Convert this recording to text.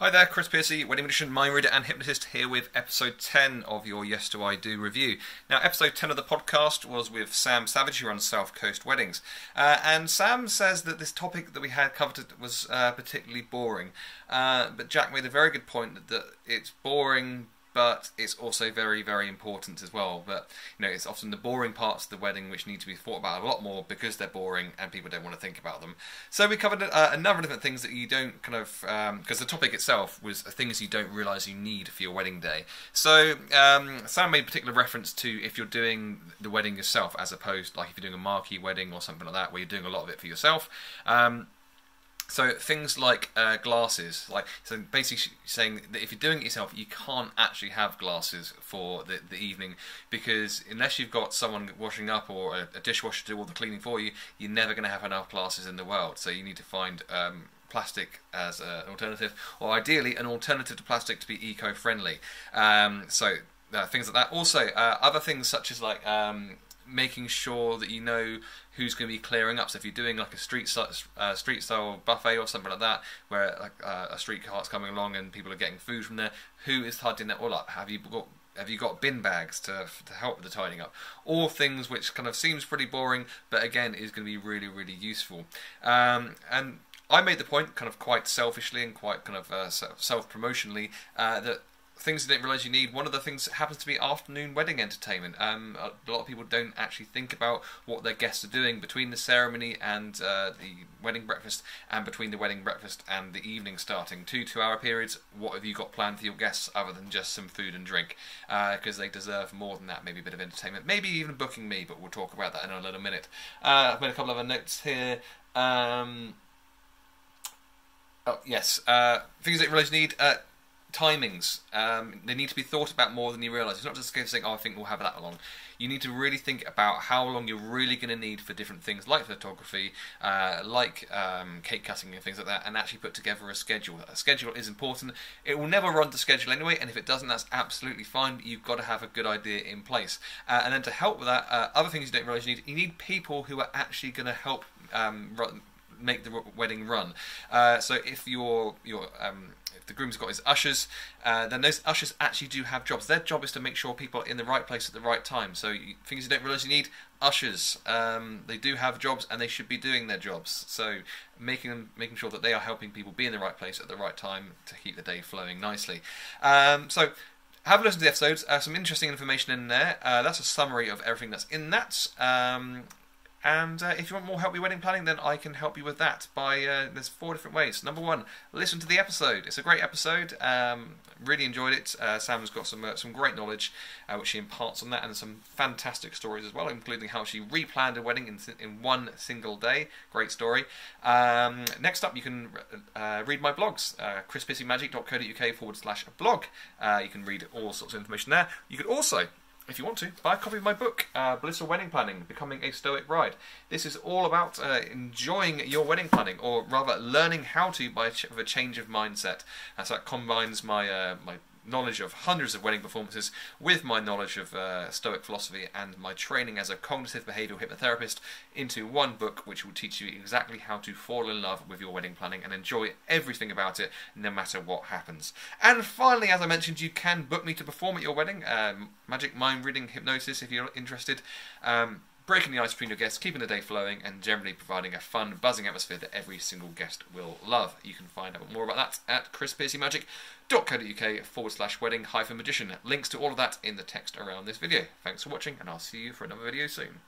Hi there, Chris Piercy, wedding magician, mind reader and hypnotist, here with episode 10 of your Yes Do I Do review. Now, episode 10 of the podcast was with Sam Savage, who runs South Coast Weddings. And Sam says that this topic that we had covered was particularly boring. But Jack made a very good point that it's boring, but it's also very, very important as well. But, you know, it's often the boring parts of the wedding which need to be thought about a lot more because they're boring and people don't want to think about them. So we covered a number of different things that you don't kind of... because the topic itself was things you don't realise you need for your wedding day. So Sam made particular reference to if you're doing the wedding yourself, as opposed, like if you're doing a marquee wedding or something like that, where you're doing a lot of it for yourself. So things like glasses, so basically saying that if you're doing it yourself, you can't actually have glasses for the evening, because unless you've got someone washing up or a dishwasher to do all the cleaning for you, you're never going to have enough glasses in the world. So you need to find plastic as an alternative, or ideally an alternative to plastic to be eco-friendly. So things like that. Also, other things such as making sure that you know who's going to be clearing up. So if you're doing like a street style buffet or something like that, where like a street cart's coming along and people are getting food from there, who is tidying that all up? Have you got bin bags to help with the tidying up? All things which kind of seems pretty boring, but again is going to be really, really useful. And I made the point, kind of quite selfishly and quite kind of self-promotionally, that things you didn't realise you need. One of the things happens to be afternoon wedding entertainment. A lot of people don't actually think about what their guests are doing between the ceremony and the wedding breakfast, and between the wedding breakfast and the evening starting. 2-hour periods. What have you got planned for your guests other than just some food and drink? Because they deserve more than that. Maybe a bit of entertainment. Maybe even booking me, but we'll talk about that in a little minute. I've made a couple of other notes here. Things that you realise you need. Timings. They need to be thought about more than you realise. It's not just a case of saying, oh, I think we'll have that long. You need to really think about how long you're really going to need for different things like photography, like cake cutting and things like that, and actually put together a schedule. A schedule is important. It will never run to schedule anyway, and if it doesn't, that's absolutely fine. You've got to have a good idea in place. And then to help with that, other things you don't realise you need people who are actually going to help make the wedding run. So if if the groom's got his ushers, then those ushers actually do have jobs. Their job is to make sure people are in the right place at the right time. So things you don't realise you need: ushers. They do have jobs and they should be doing their jobs. So making sure that they are helping people be in the right place at the right time to keep the day flowing nicely. So have a listen to the episodes. Some interesting information in there. That's a summary of everything that's in that. And if you want more help with your wedding planning, then I can help you with that by, there's 4 different ways. Number 1, listen to the episode. It's a great episode. Really enjoyed it. Sam's got some great knowledge which she imparts on that, and some fantastic stories as well, including how she replanned a wedding in one single day. Great story. Next up, you can read my blogs, chrispiercymagic.co.uk/blog. You can read all sorts of information there. You could also, if you want to, buy a copy of my book, Blissful Wedding Planning, Becoming a Stoic Bride. This is all about enjoying your wedding planning, or rather learning how to with a change of mindset. And so that combines my my knowledge of hundreds of wedding performances with my knowledge of Stoic philosophy and my training as a cognitive behavioural hypnotherapist into one book, which will teach you exactly how to fall in love with your wedding planning and enjoy everything about it, no matter what happens. And finally, as I mentioned, you can book me to perform at your wedding. Magic, mind reading, hypnosis, if you're interested. Breaking the ice between your guests, keeping the day flowing, and generally providing a fun, buzzing atmosphere that every single guest will love. You can find out more about that at chrispiercymagic.co.uk/wedding-magician. Links to all of that in the text around this video. Thanks for watching, and I'll see you for another video soon.